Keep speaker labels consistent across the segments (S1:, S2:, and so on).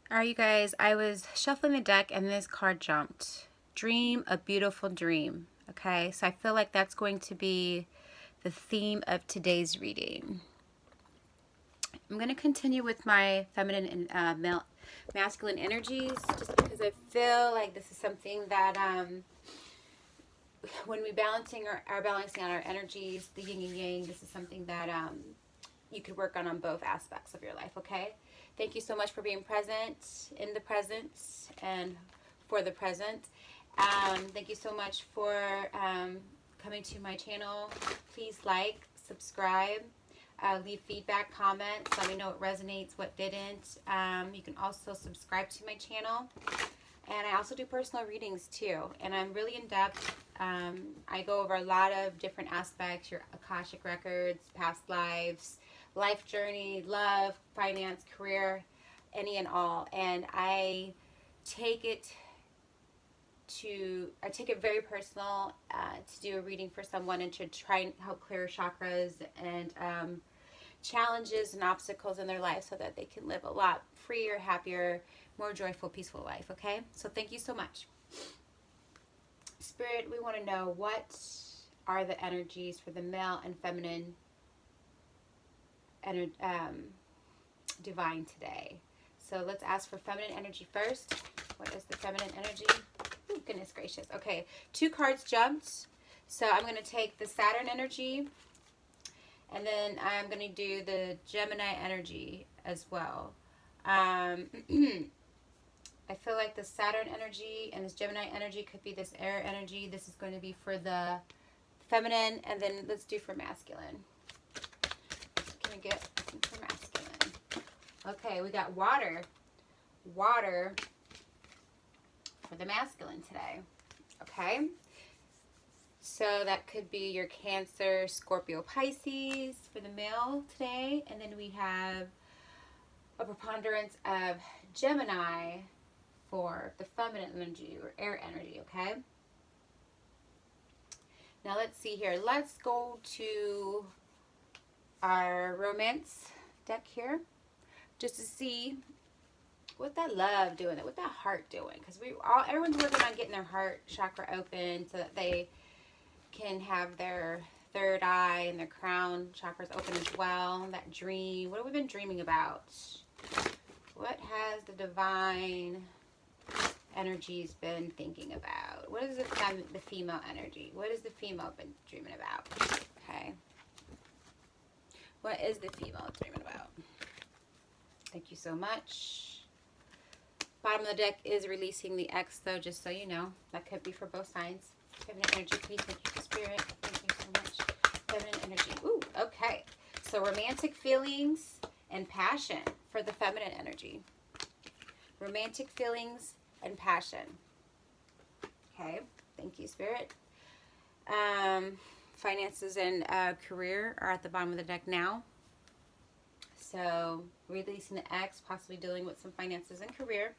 S1: All right, you guys, I was shuffling the deck and this card jumped. Dream a beautiful dream. Okay, so I feel like that's going to be the theme of today's reading. I'm going to continue with my feminine and masculine energies just because I feel like this is something that when we are balancing out our energies, the yin and yang, this is something that you could work on both aspects of your life, okay? Thank you so much for being present, in the present, and for the present. Thank you so much for coming to my channel. Please like, subscribe, leave feedback, comments. Let me know what resonates, what didn't. You can also subscribe to my channel. And I also do personal readings too. And I'm really in depth. I go over a lot of different aspects, your Akashic records, past lives, life journey, love, finance, career, any and all. And I take it very personal to do a reading for someone and to try and help clear chakras and challenges and obstacles in their life so that they can live a lot freer, happier, more joyful, peaceful life, okay? So thank you so much. Spirit, we want to know what are the energies for the male and feminine divine today. So let's ask for feminine energy first. What is the feminine energy? Oh, goodness gracious. Okay, 2 cards jumped. So I'm going to take the Saturn energy, and then I'm going to do the Gemini energy as well. I feel like the Saturn energy and this Gemini energy could be this air energy. This is going to be for the feminine, and then let's do for masculine. Can we get for masculine? Okay, we got water. Water for the masculine today. Okay. So that could be your Cancer, Scorpio, Pisces for the male today. And then we have a preponderance of Gemini for the feminine energy or air energy, okay? Now let's see here. Let's go to our romance deck here just to see what that love doing, what that heart doing, because everyone's working on getting their heart chakra open so that they can have their third eye and their crown chakras open as well. That dream, what have we been dreaming about? What has the divine energies been thinking about? What is the female energy? What has the female been dreaming about? Okay. What is the female dreaming about? Thank you so much. Bottom of the deck is releasing the X, though, just so you know. That could be for both signs. Feminine energy, please. Thank you for spirit. Thank you so much. Feminine energy. Ooh, okay. So romantic feelings and passion for the feminine energy. Romantic feelings and passion. Okay. Thank you, spirit. Finances and career are at the bottom of the deck now. So releasing the X, possibly dealing with some finances and career.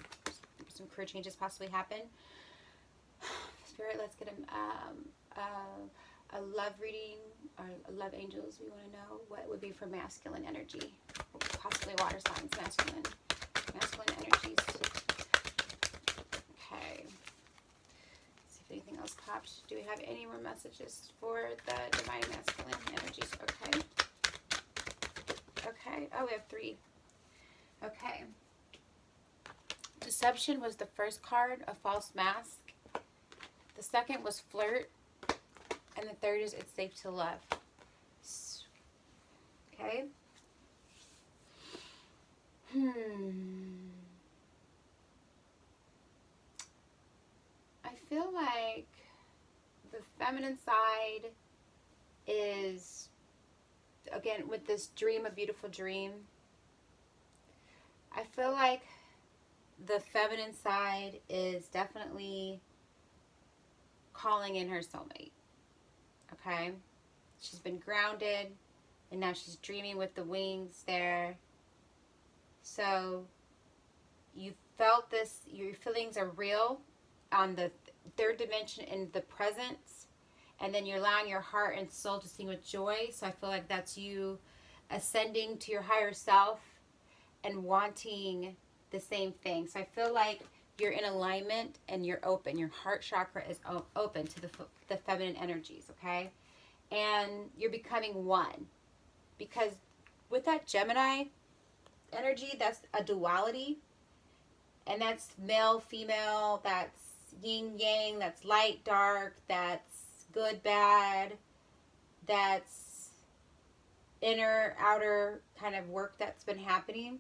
S1: Some career changes possibly happen. Spirit, let's get a love reading or love angels. We want to know what would be for masculine energy. Possibly water signs, masculine energies. Okay. Let's see if anything else pops. Do we have any more messages for the divine masculine energies? Okay. Okay. Oh, we have 3. Okay. Deception was the first card, a false mask. The second was flirt. And the third is it's safe to love. Okay. I feel like the feminine side is, again, with this dream, a beautiful dream. I feel like the feminine side is definitely calling in her soulmate. Okay? She's been grounded, and now she's dreaming with the wings there. So you felt this, your feelings are real on the third dimension in the present, and then you're allowing your heart and soul to sing with joy. So I feel like that's you ascending to your higher self and wanting the same thing. So I feel like you're in alignment and you're open. Your heart chakra is open to the feminine energies, okay? And you're becoming one. Because with that Gemini energy, that's a duality. And that's male, female, that's yin, yang, that's light, dark, that's good, bad, that's inner, outer kind of work that's been happening.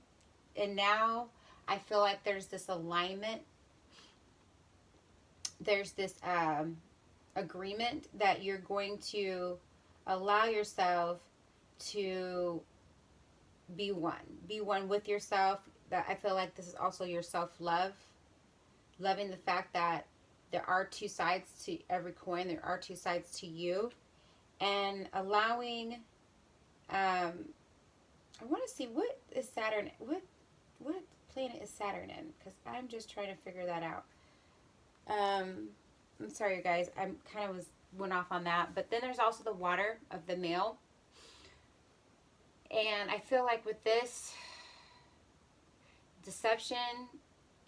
S1: And now I feel like there's this alignment. There's this agreement that you're going to allow yourself to be one. Be one with yourself. That I feel like this is also your self-love. Loving the fact that there are two sides to every coin. There are two sides to you. And allowing, I want to see, what is Saturn, what planet is Saturn in? Because I'm just trying to figure that out. I'm sorry, you guys. I'm kind of went off on that. But then there's also the water of the male. And I feel like with this, deception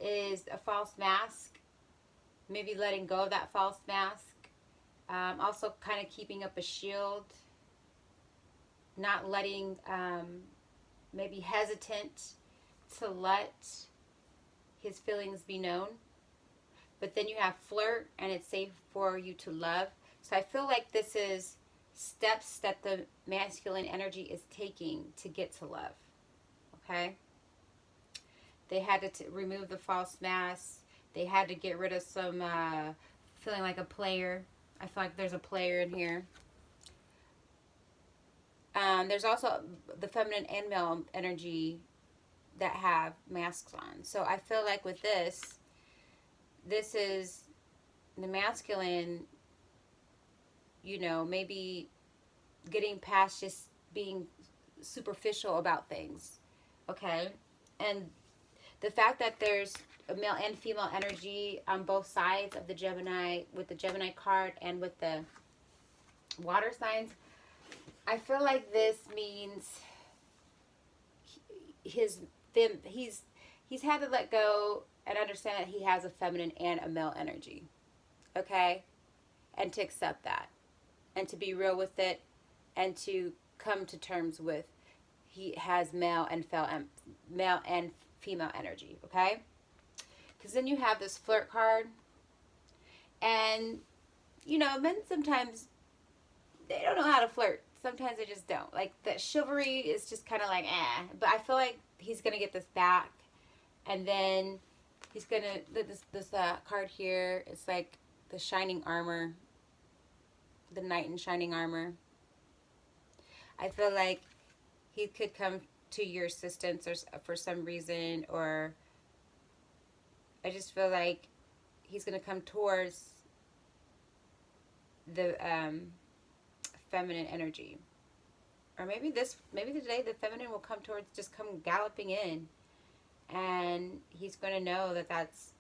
S1: is a false mask. Maybe letting go of that false mask. Also kind of keeping up a shield. Not letting, maybe hesitant to let his feelings be known. But then you have flirt, and it's safe for you to love. So I feel like this is steps that the masculine energy is taking to get to love. Okay? They had to remove the false mask. They had to get rid of some feeling like a player. I feel like there's a player in here. There's also the feminine and male energy that have masks on. So I feel like with this is the masculine, you know, maybe getting past just being superficial about things. Okay? And the fact that there's a male and female energy on both sides of the Gemini, with the Gemini card and with the water signs, I feel like this means he's had to let go and understand that he has a feminine and a male energy. Okay? And to accept that. And to be real with it. And to come to terms with he has male and female energy. Okay? Because then you have this flirt card. And, you know, men sometimes, they don't know how to flirt. Sometimes they just don't. Like, the chivalry is just kind of like, eh. But I feel like he's going to get this back. And then he's going to, this card here, it's like the shining armor. The knight in shining armor. I feel like he could come to your assistance or for some reason. Or I just feel like he's going to come towards the feminine energy. Or maybe today the feminine will come towards, just come galloping in, and he's going to know that that's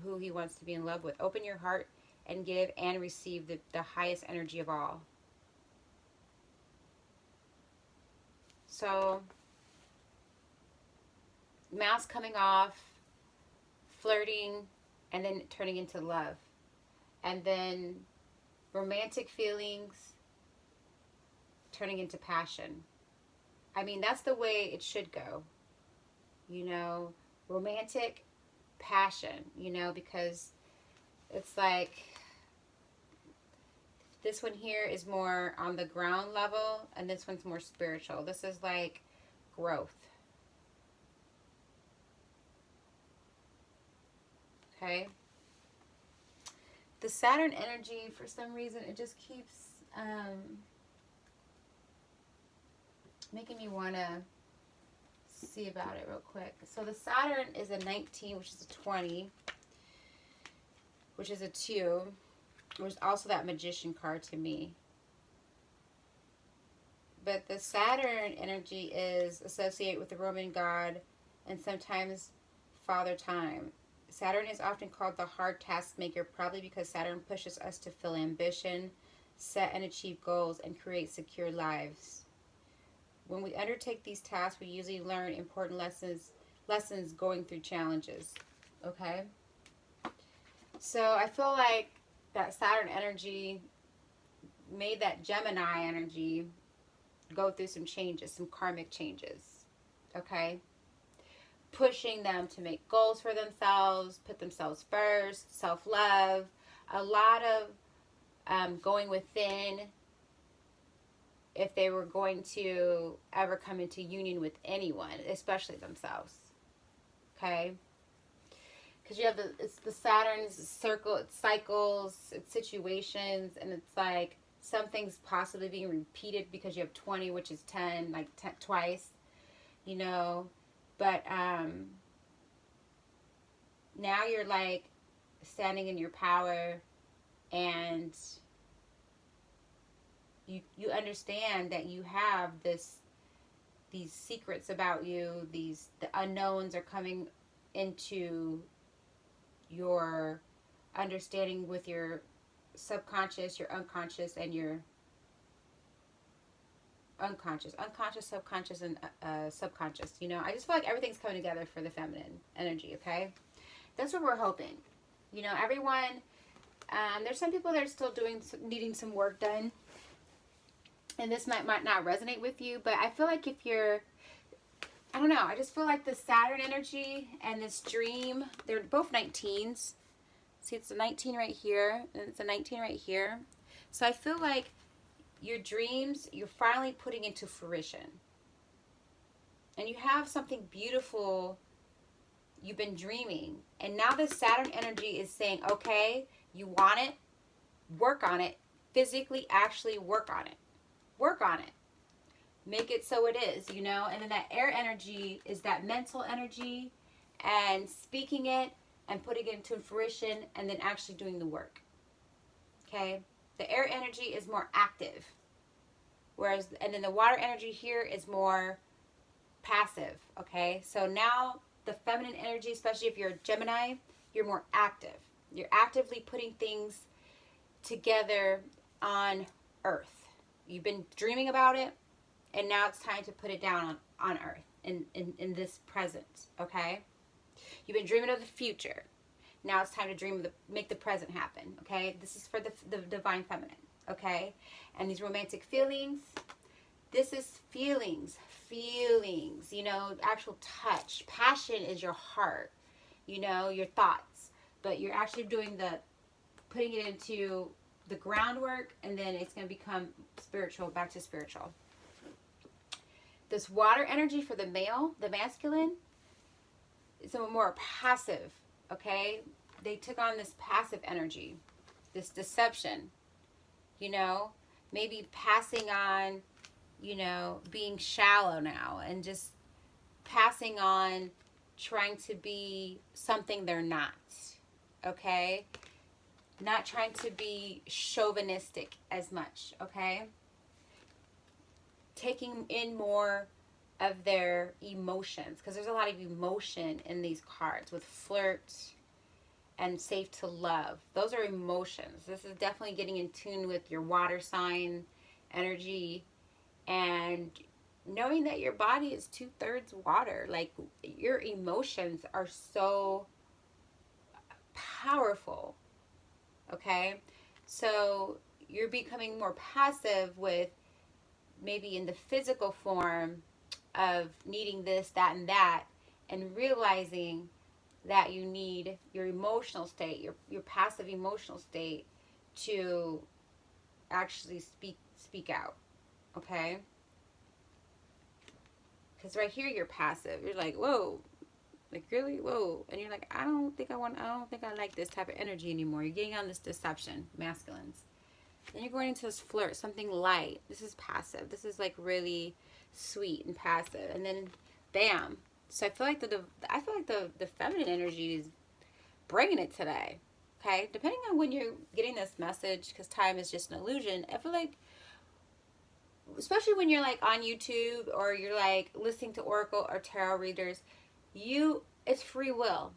S1: who he wants to be in love with. Open your heart and give and receive the highest energy of all. So, mask coming off, flirting, and then turning into love. And then romantic feelings turning into passion. I mean, that's the way it should go. You know, romantic passion, you know, because it's like this one here is more on the ground level, and this one's more spiritual. This is like growth. Okay? The Saturn energy, for some reason, it just keeps making me want to see about it real quick. So the Saturn is a 19, which is a 20, which is a 2, which is also that Magician card to me. But the Saturn energy is associated with the Roman god and sometimes Father Time. Saturn is often called the hard task maker, probably because Saturn pushes us to fill ambition, set and achieve goals, and create secure lives. When we undertake these tasks, we usually learn important lessons lessons going through challenges. Okay? So I feel like that Saturn energy made that Gemini energy go through some changes, some karmic changes. Okay? Pushing them to make goals for themselves, put themselves first, self-love, a lot of going within if they were going to ever come into union with anyone, especially themselves. Okay? Because you have it's the Saturn's circle, it cycles, it's situations, and it's like something's possibly being repeated because you have 20, which is 10, like 10, twice, you know. But now you're like standing in your power, and you understand that you have these secrets about you, the unknowns are coming into your understanding with your subconscious, your unconscious, and your unconscious, subconscious, and subconscious. You know, I just feel like everything's coming together for the feminine energy. Okay, that's what we're hoping. You know, everyone. There's some people that are still needing some work done, and this might not resonate with you. But I feel like if you're, I don't know, I just feel like the Saturn energy and this dream, they're both 19s. See, it's a 19 right here, and it's a 19 right here. So I feel like your dreams, you're finally putting into fruition. And you have something beautiful you've been dreaming. And now the Saturn energy is saying, okay, you want it, work on it, physically actually work on it. Work on it. Make it so it is, you know. And then that air energy is that mental energy and speaking it and putting it into fruition and then actually doing the work. Okay? The air energy is more active. And then the water energy here is more passive. Okay? So now the feminine energy, especially if you're a Gemini, you're more active. You're actively putting things together on Earth. You've been dreaming about it, and now it's time to put it down on Earth in this present, okay? You've been dreaming of the future. Now it's time to make the present happen, okay? This is for the divine feminine, okay? And these romantic feelings, this is feelings, you know, actual touch. Passion is your heart, you know, your thoughts. But you're actually putting it into the groundwork, and then it's going to become spiritual, back to spiritual. This water energy for the male, the masculine, is a more passive, okay? They took on this passive energy, this deception, you know, maybe passing on, you know, being shallow now and just passing on trying to be something they're not, okay? Not trying to be chauvinistic as much, okay? Taking in more of their emotions, because there's a lot of emotion in these cards with flirt and safe to love. Those are emotions. This is definitely getting in tune with your water sign energy and knowing that your body is 2/3 water. Like, your emotions are so powerful. Okay, so you're becoming more passive with maybe in the physical form of needing this, that, and that, and realizing that you need your emotional state, your passive emotional state to actually speak out, okay? Because right here you're passive. You're like, whoa. Like, really? Whoa. And you're like, I don't think I like this type of energy anymore. You're getting on this deception, masculines. Then you're going into this flirt, something light. This is passive. This is like really sweet and passive. And then, bam. So I feel like the feminine energy is bringing it today. Okay? Depending on when you're getting this message, because time is just an illusion, I feel like, especially when you're like on YouTube or you're like listening to Oracle or tarot readers, it's free will.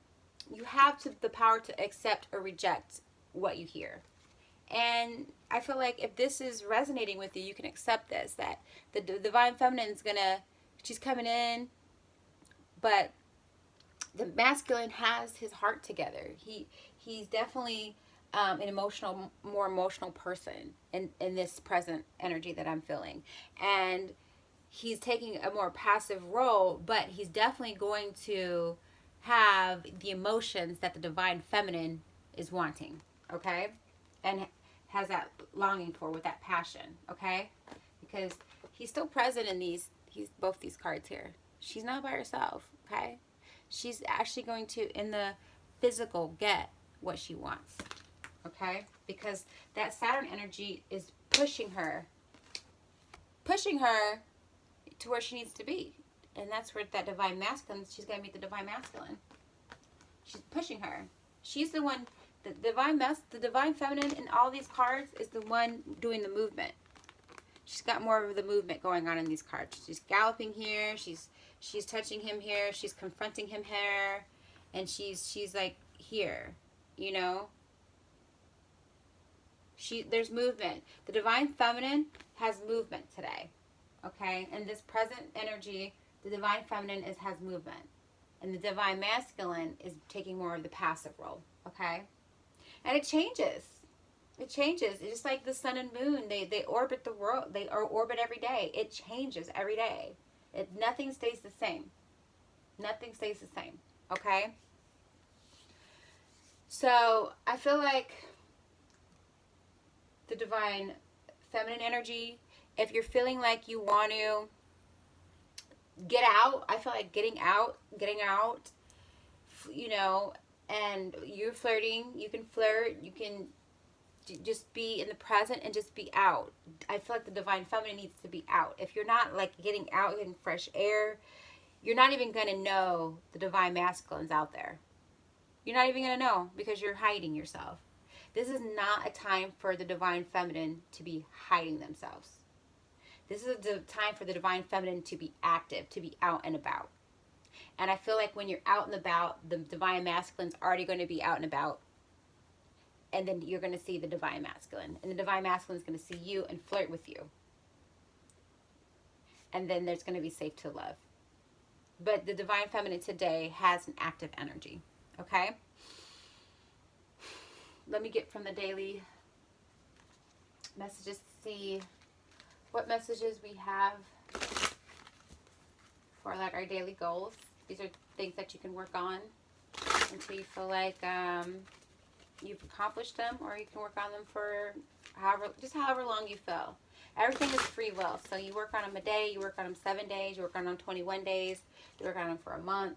S1: You have the power to accept or reject what you hear. And I feel like if this is resonating with you, you can accept this, that the divine feminine she's coming in, but the masculine has his heart together. He's definitely an more emotional person in this present energy that I'm feeling. And he's taking a more passive role, but he's definitely going to have the emotions that the divine feminine is wanting, okay? And has that longing for, with that passion, okay? Because he's still present in both these cards here. She's not by herself, okay? She's actually going to, in the physical, get what she wants, okay? Because that Saturn energy is pushing her to where she needs to be. And that's where that divine masculine, she's going to meet the divine masculine. She's pushing her. She's the one, the divine feminine in all these cards is the one doing the movement. She's got more of the movement going on in these cards. She's galloping here. She's touching him here. She's confronting him here. And she's like here, you know. There's movement. The divine feminine has movement today. Okay? And this present energy, the divine feminine has movement. And the divine masculine is taking more of the passive role. Okay? And it changes. It changes. It's just like the sun and moon. They orbit the world. They orbit every day. It changes every day. Nothing stays the same. Nothing stays the same. Okay? So I feel like the divine feminine energy, if you're feeling like you want to get out, I feel like getting out, you know, and you're flirting, you can flirt, you can just be in the present and just be out. I feel like the divine feminine needs to be out. If you're not like getting out, getting fresh air, you're not even going to know the divine masculine's out there. You're not even going to know because you're hiding yourself. This is not a time for the divine feminine to be hiding themselves. This is the time for the divine feminine to be active, to be out and about. And I feel like when you're out and about, the divine masculine's already going to be out and about. And then you're going to see the divine masculine. And the divine masculine is going to see you and flirt with you. And then there's going to be safe to love. But the divine feminine today has an active energy. Okay? Let me get from the daily messages to see what messages we have for like our daily goals. These are things that you can work on until you feel like you've accomplished them, or you can work on them for however long you feel. Everything is free will. So you work on them a day, you work on them 7 days, you work on them 21 days, you work on them for a month,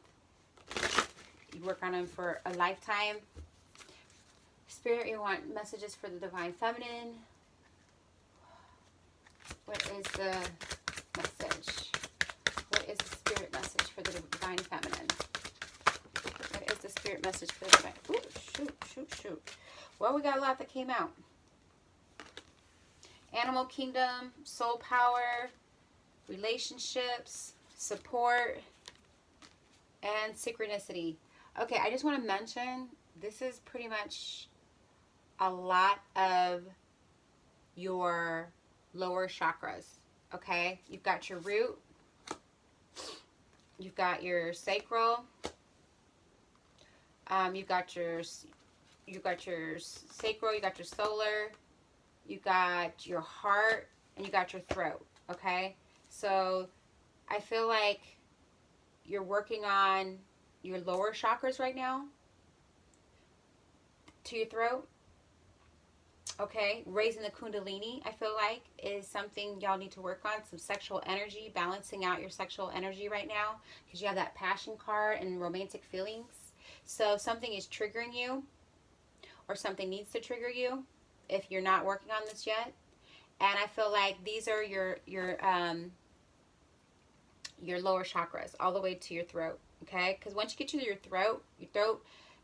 S1: you work on them for a lifetime. Spirit, you want messages for the divine feminine. What is the message? What is the spirit message for the divine feminine? What is the spirit message for the divine? Ooh, shoot. Well, we got a lot that came out. Animal kingdom, soul power, relationships, support, and synchronicity. Okay, I just want to mention, this is pretty much a lot of your lower chakras, okay? You've got your root, you've got your sacral, you've got your sacral, you got your solar, you got your heart, and you got your throat, okay? So I feel like you're working on your lower chakras right now to your throat. Okay, raising the kundalini, I feel like, is something y'all need to work on. Some sexual energy, balancing out your sexual energy right now, because you have that passion card and romantic feelings. So something is triggering you, or something needs to trigger you if you're not working on this yet. And I feel like these are your lower chakras, all the way to your throat. Okay, because once you get to your throat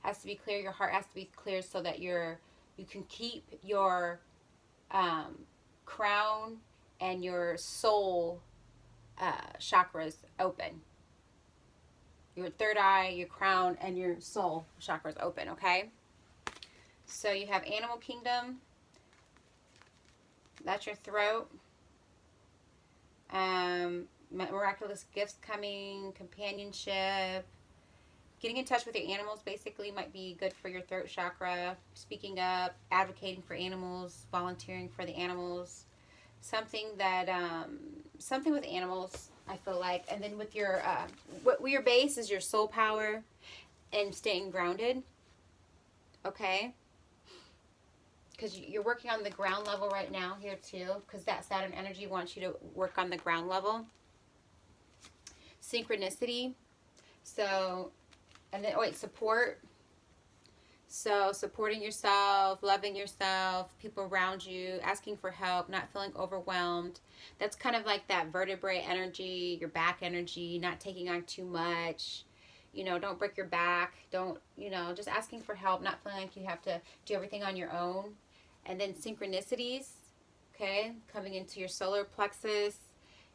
S1: has to be clear, your heart has to be clear, so that you can keep your crown and your soul chakras open. Your third eye, your crown, and your soul chakras open, okay? So you have animal kingdom. That's your throat. Miraculous gifts coming, companionship, getting in touch with your animals basically might be good for your throat chakra. Speaking up, advocating for animals, volunteering for the animals. Something that, something with animals, I feel like. And then with your, what your base is your soul power and staying grounded. Okay? Because you're working on the ground level right now here too. Because that Saturn energy wants you to work on the ground level. Synchronicity. So, and then, support. So, supporting yourself, loving yourself, people around you, asking for help, not feeling overwhelmed. That's kind of like that vertebrae energy, your back energy, not taking on too much. You know, don't break your back. Don't, you know, just asking for help, not feeling like you have to do everything on your own. And then synchronicities, okay, coming into your solar plexus,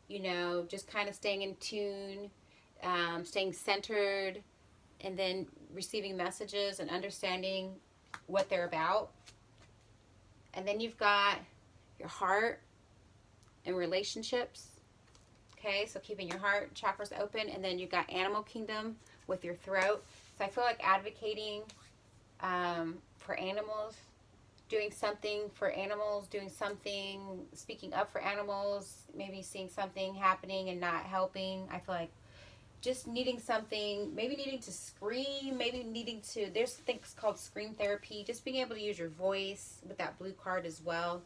S1: you know, just kind of staying in tune, staying centered, and then receiving messages and understanding what they're about. And then you've got your heart and relationships. Okay, so keeping your heart chakras open. And then you've got animal kingdom with your throat. So I feel like advocating for animals, doing something for animals, doing something, speaking up for animals, maybe seeing something happening and not helping. I feel like just needing something, maybe needing to scream, maybe needing to, there's things called scream therapy, just being able to use your voice with that blue card as well.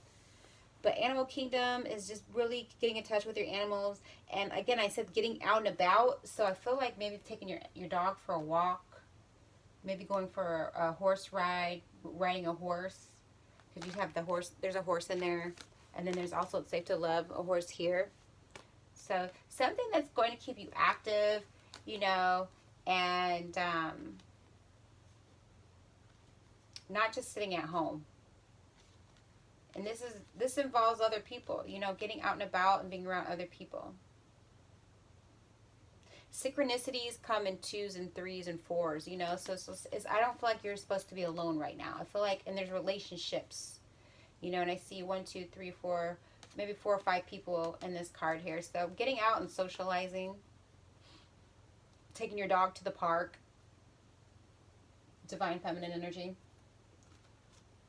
S1: But animal kingdom is just really getting in touch with your animals. And again, I said getting out and about. So I feel like maybe taking your dog for a walk, maybe going for a horse ride, riding a horse. Because you have the horse, there's a horse in there. And then there's also, it's safe to love, a horse here. So something that's going to keep you active, you know, and not just sitting at home. And this involves other people, you know, getting out and about and being around other people. Synchronicities come in 2s and 3s and 4s, you know, so I don't feel like you're supposed to be alone right now. I feel like, and there's relationships, you know, and I see 1, 2, 3, 4, maybe 4 or 5 people in this card here. So getting out and socializing, taking your dog to the park, divine feminine energy,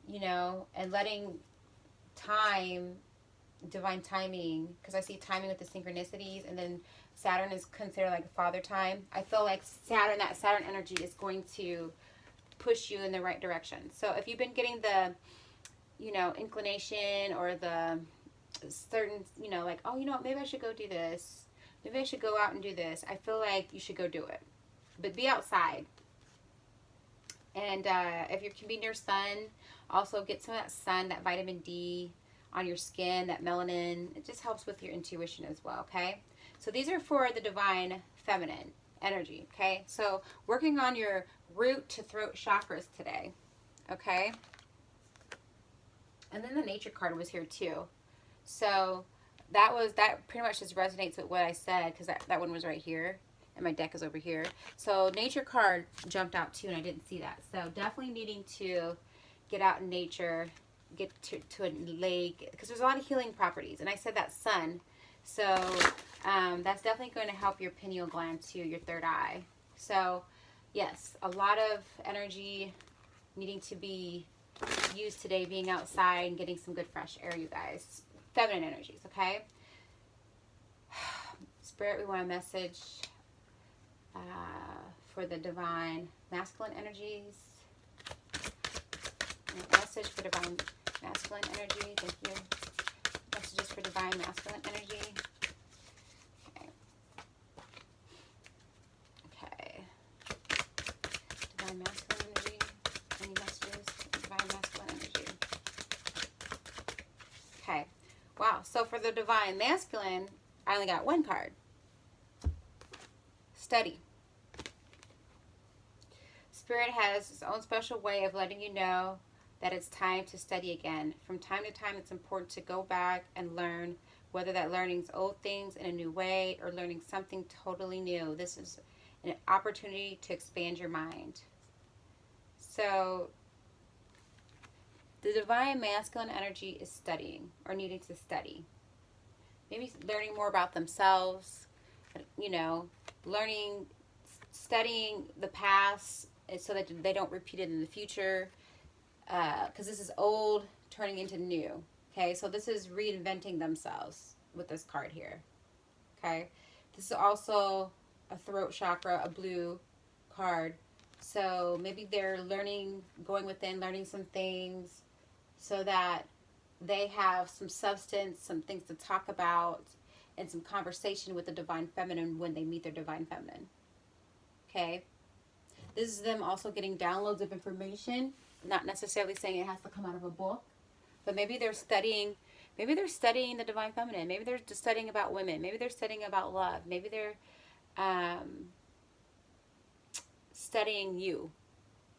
S1: you know, and letting time, divine timing, because I see timing with the synchronicities, and then Saturn is considered like father time. I feel like Saturn, that Saturn energy is going to push you in the right direction. So if you've been getting the, you know, inclination or the certain, you know, like, oh, you know what, maybe I should go do this. Maybe I should go out and do this. I feel like you should go do it. But be outside. And if you can be near sun, also get some of that sun, that vitamin D on your skin, that melanin. It just helps with your intuition as well, okay? So these are for the divine feminine energy, okay? So working on your root to throat chakras today, okay? And then the nature card was here too. So that pretty much just resonates with what I said, because that one was right here. And my deck is over here. So nature card jumped out too, and I didn't see that. So definitely needing to get out in nature, get to a lake, because there's a lot of healing properties. And I said that sun. So that's definitely going to help your pineal gland too, your third eye. So yes, a lot of energy needing to be used today, being outside and getting some good fresh air, you guys. Feminine energies, okay? Spirit, we want a message for the divine masculine energies. A message for divine masculine energy. Thank you. Messages for divine masculine energy. Okay. Okay. Divine masculine energy. Any messages for divine masculine energy? Okay. Wow. So for the divine masculine, I only got one card. Study. Spirit has its own special way of letting you know that it's time to study again. From time to time, it's important to go back and learn, whether that learning's old things in a new way or learning something totally new. This is an opportunity to expand your mind. So the divine masculine energy is studying or needing to study. Maybe learning more about themselves, you know, learning, studying the past so that they don't repeat it in the future. Because this is old turning into new. Okay, so this is reinventing themselves with this card here. Okay, this is also a throat chakra, a blue card. So maybe they're learning, going within, learning some things so that they have some substance, some things to talk about, and some conversation with the divine feminine when they meet their divine feminine. Okay, this is them also getting downloads of information, not necessarily saying it has to come out of a book, but maybe they're studying. Maybe they're studying the divine feminine. Maybe they're just studying about women. Maybe they're studying about love. Maybe they're studying you,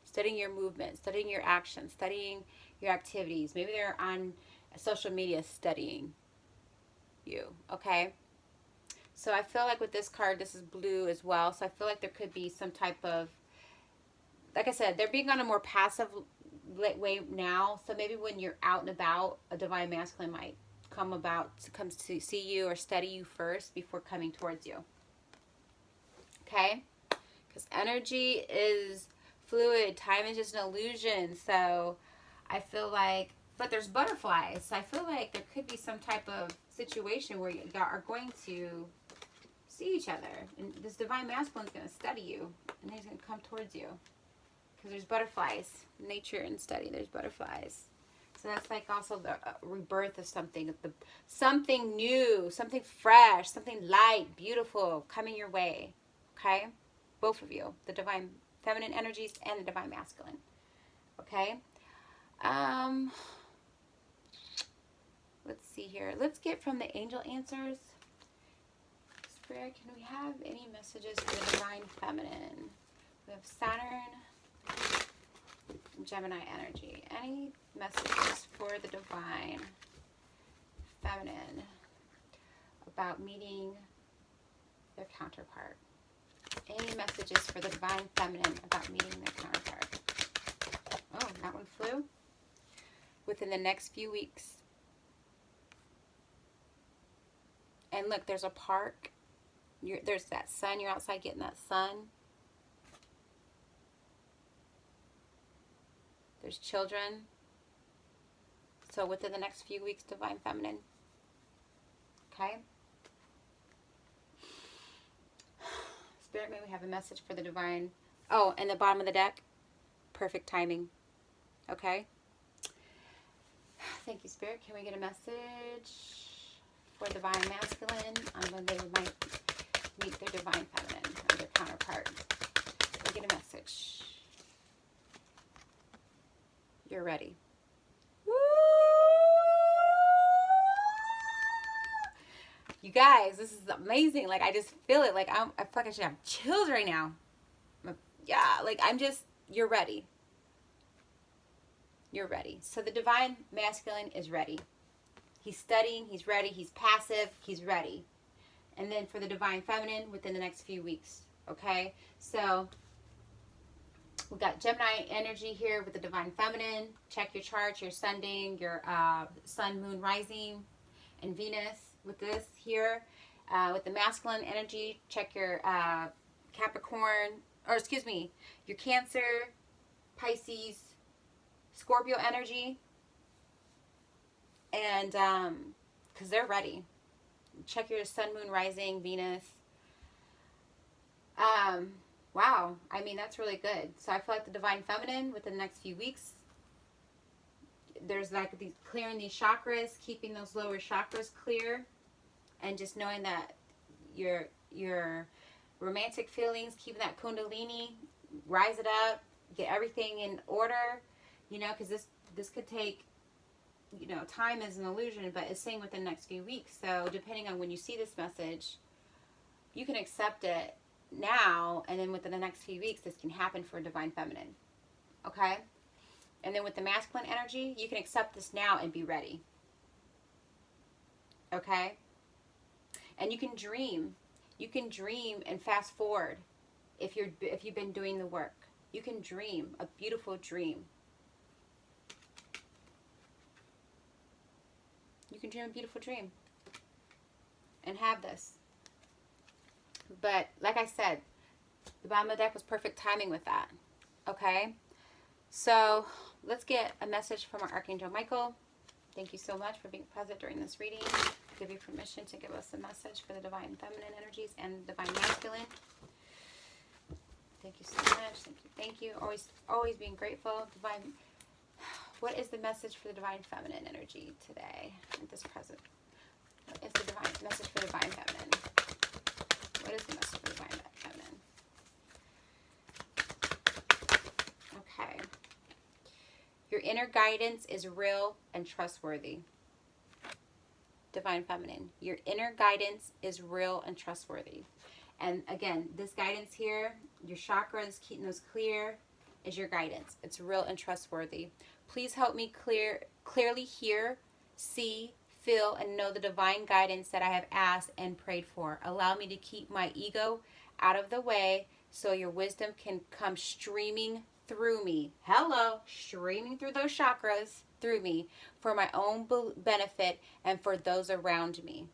S1: studying your movement, studying your actions, studying your activities. Maybe they're on social media studying you, okay? So I feel like with this card, this is blue as well. So I feel like there could be some type of, like I said, they're being on a more passive way now. So maybe when you're out and about, a divine masculine might come to see you or study you first before coming towards you. Okay? Because energy is fluid. Time is just an illusion. So I feel like, but there's butterflies. So I feel like there could be some type of situation where you are going to see each other. And this divine masculine is going to study you. And he's going to come towards you. Because there's butterflies. Nature and study, there's butterflies. So that's like also the rebirth of something. Something new, something fresh, something light, beautiful coming your way. Okay? Both of you. The divine feminine energies and the divine masculine. Okay? Let's see here. Let's get from the angel answers. Spirit, can we have any messages for the divine feminine? We have Saturn, Gemini energy. Any messages for the divine feminine about meeting their counterpart? Any messages for the divine feminine about meeting their counterpart? Oh, that one flew. Within the next few weeks. And look, there's a park. There's that sun. You're outside getting that sun. There's children. So within the next few weeks, divine feminine. Okay? Spirit, may we have a message for the divine. Oh, and the bottom of the deck. Perfect timing. Okay? Thank you, Spirit. Can we get a message for divine masculine on when they might meet their divine feminine or their counterpart? Can we get a message? You're ready. Woo! You guys, this is amazing. Like, I just feel it. Like, I feel like I should have chills right now. Yeah, like, you're ready. You're ready. So the divine masculine is ready. He's studying, he's ready, he's passive, he's ready. And then for the divine feminine, within the next few weeks. Okay? So we've got Gemini energy here with the divine feminine. Check your chart, your sending, your sun, moon, rising, and Venus with this here. With the masculine energy, check your Capricorn, or excuse me, your Cancer, Pisces, Scorpio energy. And because they're ready. Check your sun, moon, rising, Venus. Wow, I mean, that's really good. So I feel like the divine feminine within the next few weeks, there's like these clearing these chakras, keeping those lower chakras clear, and just knowing that your romantic feelings, keeping that kundalini, rise it up, get everything in order, you know, because this could take, you know, time is an illusion, but it's saying within the next few weeks. So depending on when you see this message, you can accept it now, and then within the next few weeks, this can happen for divine feminine. Okay? And then with the masculine energy, you can accept this now and be ready. Okay? And you can dream. You can dream and fast forward if you've been doing the work. You can dream a beautiful dream. You can dream a beautiful dream and have this. But like I said, The bottom of the deck was perfect timing with that. Okay? So let's get a message from our Archangel Michael. Thank you so much for being present during this reading. Give you permission to give us a message for the divine feminine energies and divine masculine. Thank you so much. Thank you. Thank you. Always being grateful. Divine. What is the message for the divine feminine energy today at this present? What is the divine message for the divine feminine? What is the message for the divine feminine? Okay. Your inner guidance is real and trustworthy. Divine feminine. Your inner guidance is real and trustworthy. And again, this guidance here, your chakras, keeping those clear, is your guidance. It's real and trustworthy. Please help me clearly hear, see, feel, and know the divine guidance that I have asked and prayed for. Allow me to keep my ego out of the way so your wisdom can come streaming through me. Hello, streaming through those chakras, through me, for my own benefit and for those around me.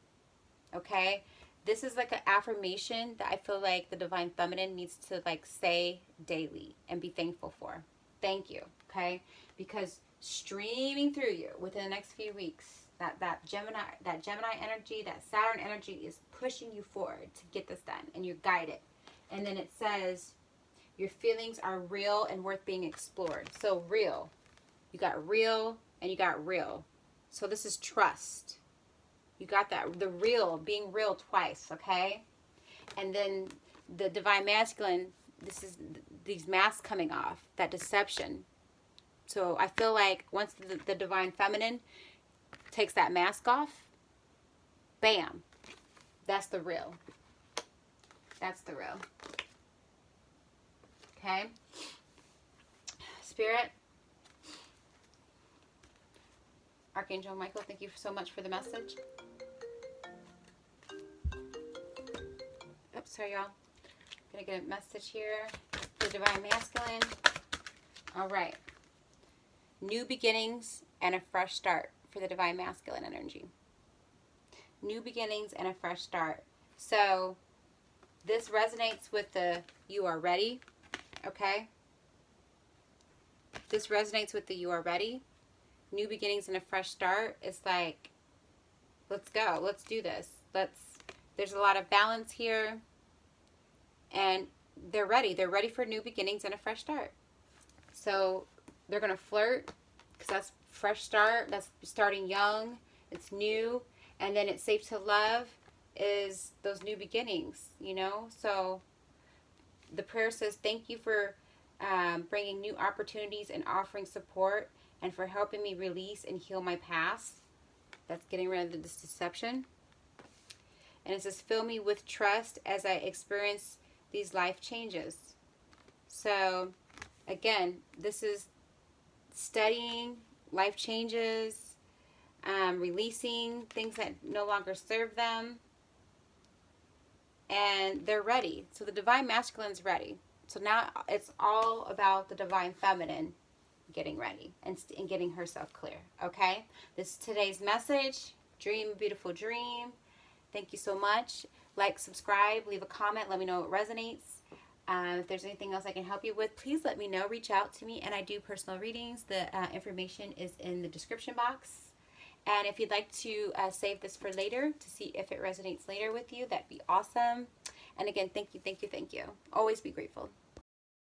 S1: Okay? This is like an affirmation that I feel like the divine feminine needs to like say daily and be thankful for. Thank you. Okay? Because streaming through you within the next few weeks, that Gemini energy, that Saturn energy is pushing you forward to get this done, and you're guided. And then it says your feelings are real and worth being explored. So real. You got real and you got real. So this is trust. You got that, the real, being real twice, okay? And then the divine masculine, this is these masks coming off, that deception. So I feel like once the divine feminine takes that mask off, bam, that's the real. That's the real. Okay? Spirit, Archangel Michael, thank you so much for the message. Oops, sorry, y'all. Gonna get a message here. The divine masculine. All right. New beginnings and a fresh start for the divine masculine energy. New beginnings and a fresh start. So this resonates with the you are ready. Okay? This resonates with the you are ready. New beginnings and a fresh start. It's like, let's go. Let's do this. There's a lot of balance here. And they're ready. They're ready for new beginnings and a fresh start. So they're going to flirt because that's fresh start. That's starting young. It's new. And then it's safe to love is those new beginnings, you know. So the prayer says, thank you for bringing new opportunities and offering support and for helping me release and heal my past. That's getting rid of this deception. And it says, fill me with trust as I experience these life changes. So again, this is studying life changes, releasing things that no longer serve them, and they're ready. So the divine masculine's ready. So now it's all about the divine feminine getting ready and getting herself clear. Okay, this is today's message. Dream a beautiful dream. Thank you so much. Like, subscribe, leave a comment, let me know what resonates. If there's anything else I can help you with, please let me know. Reach out to me, and I do personal readings. The information is in the description box. And if you'd like to save this for later to see if it resonates later with you, that'd be awesome. And again, thank you, thank you, thank you. Always be grateful.